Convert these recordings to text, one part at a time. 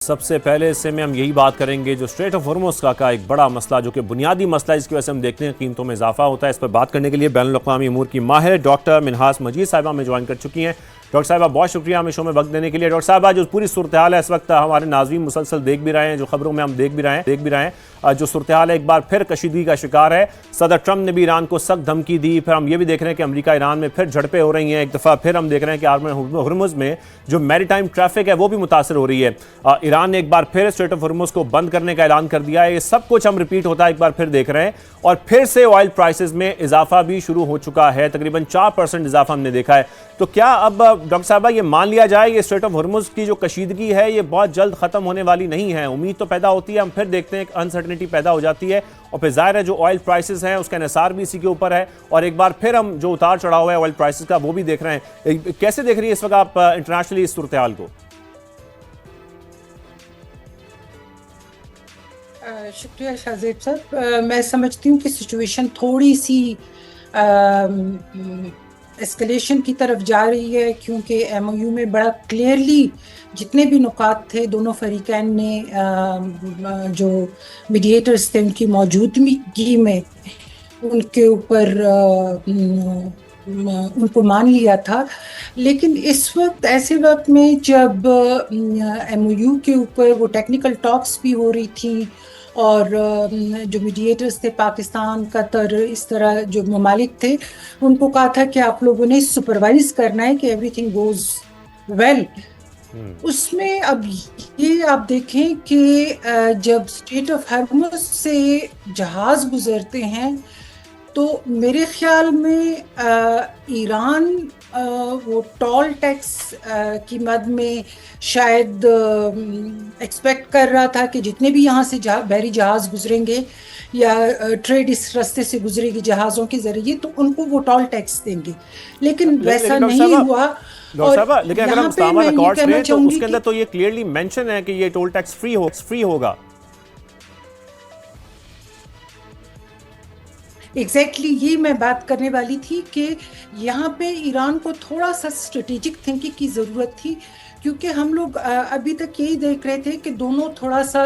سب سے پہلے اس سے میں ہم یہی بات کریں گے جو اسٹریٹ آف ہرمز کا ایک بڑا مسئلہ جو کہ بنیادی مسئلہ ہے، اس کی وجہ سے ہم دیکھتے ہیں قیمتوں میں اضافہ ہوتا ہے۔ اس پر بات کرنے کے لیے بین الاقوامی امور کی ماہر ڈاکٹر منہاس مجید صاحبہ ہمیں جوائن کر چکی ہیں۔ ڈاکٹر صاحبہ بہت شکریہ ہمیں شو میں وقت دینے کے لیے۔ ڈاکٹر صاحبہ جو پوری صورتحال ہے اس وقت ہمارے ناظرین مسلسل دیکھ بھی رہے ہیں، جو خبروں میں ہم دیکھ بھی رہے ہیں جو صورتحال ہے ایک بار پھر کشیدگی کا شکار ہے۔ صدر ٹرمپ نے بھی ایران کو سخت دھمکی دی، پھر ہم یہ بھی دیکھ رہے ہیں کہ امریکہ ایران میں پھر جھڑپیں ہو رہی ہیں، ایک دفعہ پھر ہم دیکھ رہے ہیں کہ ہرمز میں جو میری ٹائم ٹریفک ہے وہ بھی متاثر ہو رہی ہے۔ ایران نے ایک بار پھر اسٹریٹ آف ہرمز کو بند کرنے کا اعلان کر دیا ہے۔ یہ سب کچھ ہم ریپیٹ ہوتا ہے ایک بار پھر دیکھ رہے ہیں، اور پھر سے آئل پرائسز میں اضافہ بھی شروع ہو چکا ہے، تقریباً 4% اضافہ ہم نے دیکھا ہے۔ تو کیا اب ڈاکٹر صاحبہ یہ مان لیا جائے یہ اسٹریٹ آف ہرمز کی جو کشیدگی ہے یہ بہت جلد ختم ہونے والی نہیں ہے؟ امید تو پیدا ہوتی ہے، ہم پھر دیکھتے ہیں ایک انسرٹنٹی پیدا ہو جاتی ہے، اور پھر ظاہر ہے جو آئل پرائسز ہیں اس کا انحصار بھی اسی کے اوپر ہے، اور ایک بار پھر ہم جو اتار چڑھاؤ ہے آئل پرائسز کا وہ بھی دیکھ رہے ہیں۔ کیسے دیکھ رہی ہے اس وقت آپ انٹرنیشنلی اس صورتحال کو؟ شکریہ شاہزیب صاحب۔ میں سمجھتی ہوں کہ سچویشن تھوڑی سی اسکلیشن کی طرف جا رہی ہے، کیونکہ ایم او یو میں بڑا کلیئرلی جتنے بھی نکات تھے دونوں فریقین نے جو میڈیٹرز تھے ان کی موجودگی میں ان کے اوپر ان کو مان لیا تھا۔ لیکن اس وقت ایسے وقت میں جب ایم او یو کے اوپر وہ ٹیکنیکل ٹاکس بھی ہو رہی تھیں، اور جو میڈیٹرز تھے پاکستان، قطر، اس طرح جو ممالک تھے، ان کو کہا تھا کہ آپ لوگوں نے سپروائز کرنا ہے کہ ایوری تھنگ گوز ویل۔ اس میں اب یہ آپ دیکھیں کہ جب اسٹریٹ آف ہرمز سے جہاز گزرتے ہیں تو میرے خیال میں ایران وہ ٹول ٹیکس کی مد میں شاید ایکسپیکٹ کر رہا تھا کہ جتنے بھی یہاں سے بحری جہاز گزریں گے یا ٹریڈ اس راستے سے گزرے گی جہازوں کے ذریعے تو ان کو وہ ٹول ٹیکس دیں گے، لیکن ویسا نہیں ہوا۔ ڈاکٹر صاحبہ لیکن اگر ہم اسلام آباد اکارڈز پڑھیں تو اس کے اندر تو یہ کلیئرلی مینشن ہے کہ یہ ٹول ٹیکس فری ہوگا۔ ایگزیکٹلی یہ میں بات کرنے والی تھی کہ یہاں پہ ایران کو تھوڑا سا اسٹریٹجک تھنکنگ کی ضرورت تھی، کیونکہ ہم لوگ ابھی تک یہی دیکھ رہے تھے کہ دونوں تھوڑا سا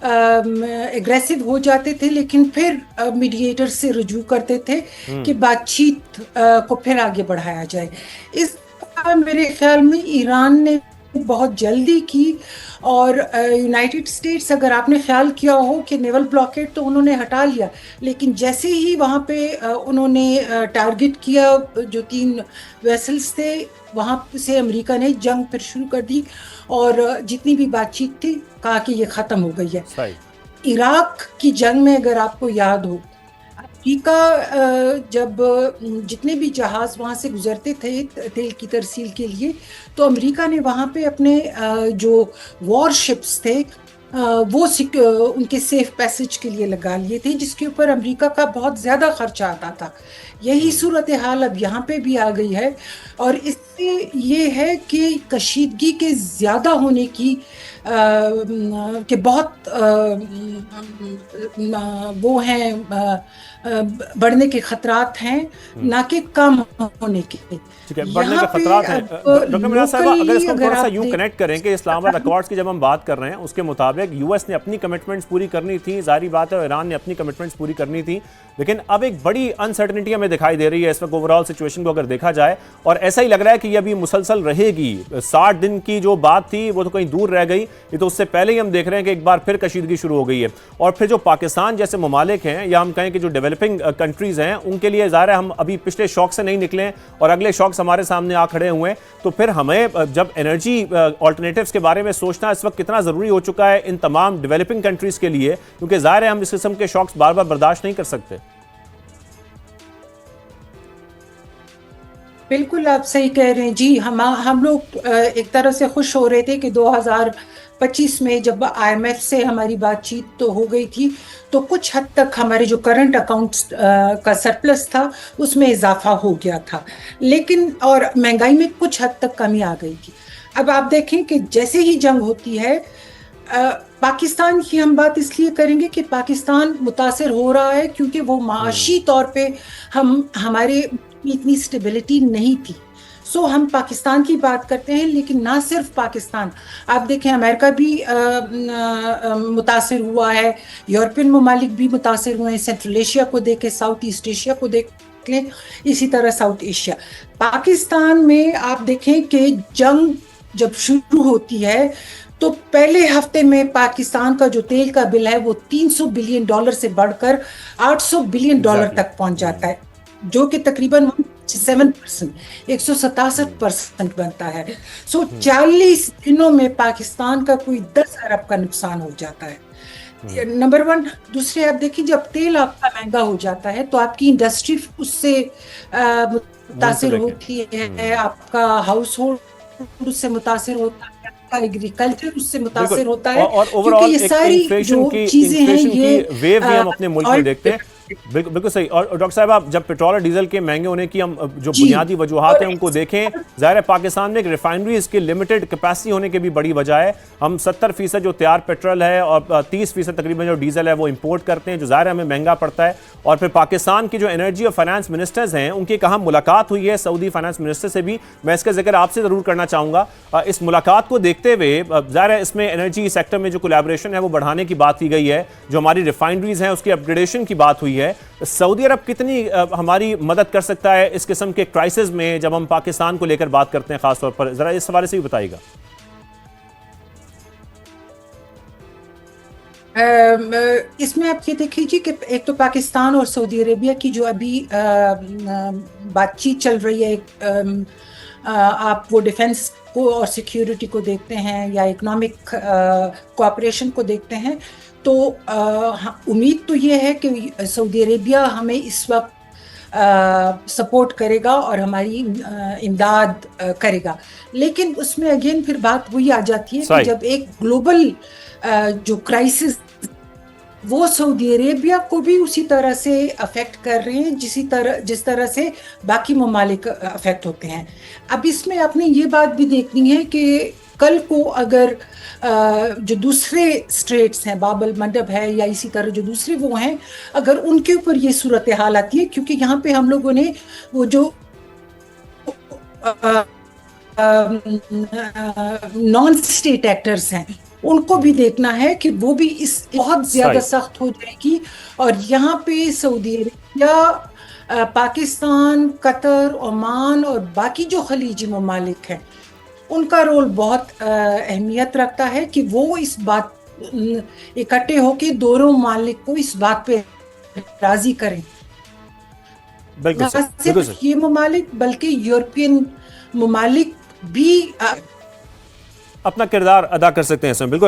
اگریسو ہو جاتے تھے، لیکن پھر میڈیٹر سے رجوع کرتے تھے کہ بات چیت کو پھر آگے بڑھایا جائے۔ اس میرے خیال میں ایران نے بہت جلدی کی، اور یونائٹڈ اسٹیٹس اگر آپ نے خیال کیا ہو کہ نیول بلاکیڈ تو انہوں نے ہٹا لیا، لیکن جیسے ہی وہاں پہ انہوں نے ٹارگٹ کیا جو 3 ویسلز تھے، وہاں سے امریکہ نے جنگ پھر شروع کر دی، اور جتنی بھی بات چیت تھی کہا کہ یہ ختم ہو گئی ہے۔ عراق کی جنگ میں اگر آپ کو یاد ہو، امریکہ جب جتنے بھی جہاز وہاں سے گزرتے تھے تیل کی ترسیل کے لیے، تو امریکہ نے وہاں پہ اپنے جو وار شپس تھے وہ ان کے سیف پیسج کے لیے لگا لیے تھے، جس کے اوپر امریکہ کا بہت زیادہ خرچہ آتا تھا۔ یہی صورتحال اب یہاں پہ بھی آ گئی ہے، اور اس سے یہ ہے کہ کشیدگی کے زیادہ ہونے کی کہ بہت وہ ہیں بڑھنے کے خطرات ہیں، نہ کہ کم ہونے کے۔ ٹھیک ہے، بڑھنے کے خطرات ہیں۔ ڈاکٹر منہاس صاحبہ اگر اس کو تھوڑا سا یوں کنیکٹ کریں کہ اسلام آباد اکارڈز کی جب ہم بات کر رہے ہیں اس کے مطابق یو ایس نے اپنی کمٹمنٹس پوری کرنی تھی، ظاہری بات ہے، اور ایران نے اپنی کمٹمنٹس پوری کرنی تھی، لیکن اب ایک بڑی انسرٹنٹی ہمیں دکھائی دے رہی ہے اس وقت اوورآل سچویشن کو اگر دیکھا جائے، اور ایسا ہی لگ رہا ہے کہ یہ ابھی مسلسل رہے گی۔ 60 دن کی جو بات تھی وہ تو کہیں دور رہ گئی، یہ تو اس سے پہلے ہی ہم دیکھ رہے ہیں کہ ایک بار پھر کشیدگی شروع ہو گئی ہے، اور پھر جو پاکستان جیسے ممالک ہیں یا ہم کہیں کہ جو ڈیولپنگ کنٹریز ہیں ان کے لیے ظاہر ہے ہم ابھی پچھلے شوق سے نہیں نکلے اور اگلے شوقس ہمارے سامنے آ کھڑے ہوئے ہیں، تو پھر ہمیں جب انرجی آلٹرنیٹیوز کے بارے میں سوچنا اس وقت کتنا ضروری ہو چکا ہے ان تمام ڈیولپنگ کنٹریز کے لیے، کیونکہ ظاہر ہے ہم اس قسم کے شوقس بار بار برداشت نہیں کر سکتے۔ بالکل آپ صحیح کہہ رہے ہیں جی۔ ہم لوگ ایک طرح سے خوش ہو رہے تھے کہ 2025 میں جب آئی ایم ایف سے ہماری بات چیت تو ہو گئی تھی تو کچھ حد تک ہمارے جو کرنٹ اکاؤنٹس کا سرپلس تھا اس میں اضافہ ہو گیا تھا، لیکن اور مہنگائی میں کچھ حد تک کمی آ گئی تھی۔ اب آپ دیکھیں کہ جیسے ہی جنگ ہوتی ہے، پاکستان کی ہم بات اس لیے کریں گے کہ پاکستان متاثر ہو رہا ہے کیونکہ وہ معاشی طور پہ ہمارے اتنی سٹیبلٹی نہیں تھی، سو ہم پاکستان کی بات کرتے ہیں، لیکن نہ صرف پاکستان، آپ دیکھیں امریکہ بھی متاثر ہوا ہے، یورپین ممالک بھی متاثر ہوئے ہیں، سینٹرل ایشیا کو دیکھیں، ساؤتھ ایسٹ ایشیا کو دیکھ لیں، اسی طرح ساؤتھ ایشیا۔ پاکستان میں آپ دیکھیں کہ جنگ جب شروع ہوتی ہے تو پہلے ہفتے میں پاکستان کا جو تیل کا بل ہے وہ $300 بلین سے بڑھ کر $800 بلین تک پہنچ جاتا ہے، جو کہ تقریباً 7%، 167% بنتا ہے۔ سو 40 دنوں میں پاکستان کا کوئی 10 ارب کا نقصان ہو جاتا ہے، نمبر 1۔ دوسرے آپ دیکھیں جب تیل آپ کا مہنگا ہو جاتا ہے تو آپ کی انڈسٹری اس سے متاثر ہوتی ہے، آپ کا ہاؤس ہولڈ اس سے متاثر ہوتا ہے، ایگریکلچر اس سے متاثر ہوتا ہے، اور اوور کیونکہ آل یہ ایک ساری جو چیزیں ہیں کی ویو بھی ہم اپنے ملک میں یہ دیکھتے ہیں۔ بالکل صحیح۔ اور ڈاکٹر صاحب آپ جب پیٹرول اور ڈیزل کے مہنگے ہونے کی ہم جو بنیادی وجوہات ہیں ان کو دیکھیں، ظاہر ہے پاکستان میں ایک ریفائنریز کی لمیٹڈ کیپیسٹی ہونے کی بھی بڑی وجہ ہے۔ ہم 70% جو تیار پیٹرول ہے اور 30% تقریباً جو ڈیزل ہے وہ امپورٹ کرتے ہیں، جو ظاہر ہے ہمیں مہنگا پڑتا ہے۔ اور پھر پاکستان کی جو انرجی اور فائنانس منسٹرز ہیں ان کی ایک اہم ملاقات ہوئی ہے سعودی فائنانس منسٹر سے بھی، میں اس کا ذکر آپ سے ضرور کرنا چاہوں گا۔ اس ملاقات کو دیکھتے ہوئے ظاہر ہے اس میں انرجی سیکٹر میں جو کولیبریشن ہے وہ بڑھانے کی بات کی گئی ہے، جو ہماری ریفائنریز ہیں اس کی اپ گریڈیشن کی بات ہوئی ہے۔ سعودی عرب کتنی ہماری مدد کر سکتا ہے اس قسم کے کرائسس میں جب ہم پاکستان کو لے کر بات کرتے ہیں خاص طور پر؟ ذرا اس حوالے سے بھی بتائیے گا۔ اس میں آپ یہ دیکھ لیجیے کہ ایک تو پاکستان اور سعودی عربیہ کی جو ابھی بات چیت چل رہی ہے، آپ وہ ڈیفنس کو اور سیکیورٹی کو دیکھتے ہیں یا اکنامک کوآپریشن کو دیکھتے ہیں، تو امید تو یہ ہے کہ سعودی عربیہ ہمیں اس وقت سپورٹ کرے گا اور ہماری امداد کرے گا، لیکن اس میں اگین پھر بات وہی آ جاتی ہے کہ جب ایک گلوبل جو کرائسس وہ سعودی عربیہ کو بھی اسی طرح سے افیکٹ کر رہے ہیں جس طرح سے باقی ممالک افیکٹ ہوتے ہیں۔ اب اس میں آپ نے یہ بات بھی دیکھنی ہے کہ کل کو اگر جو دوسرے اسٹریٹس ہیں، باب المندب ہے یا اسی طرح جو دوسرے وہ ہیں، اگر ان کے اوپر یہ صورتحال آتی ہے، کیونکہ یہاں پہ ہم لوگوں نے وہ جو نان اسٹیٹ ایکٹرز ہیں ان کو بھی دیکھنا ہے کہ وہ بھی اس بہت زیادہ سخت ہو جائے گی، اور یہاں پہ سعودی عربیہ، پاکستان، قطر، عمان اور باقی جو خلیجی ممالک ہیں ان کا رول بہت اہمیت رکھتا ہے کہ وہ اس بات اکٹھے ہو کے دونوں ممالک کو اس بات پہ راضی کریں، نہ صرف یہ ممالک بلکہ یورپین ممالک بھی اپنا کردار ادا کر سکتے ہیں اس میں۔ بالکل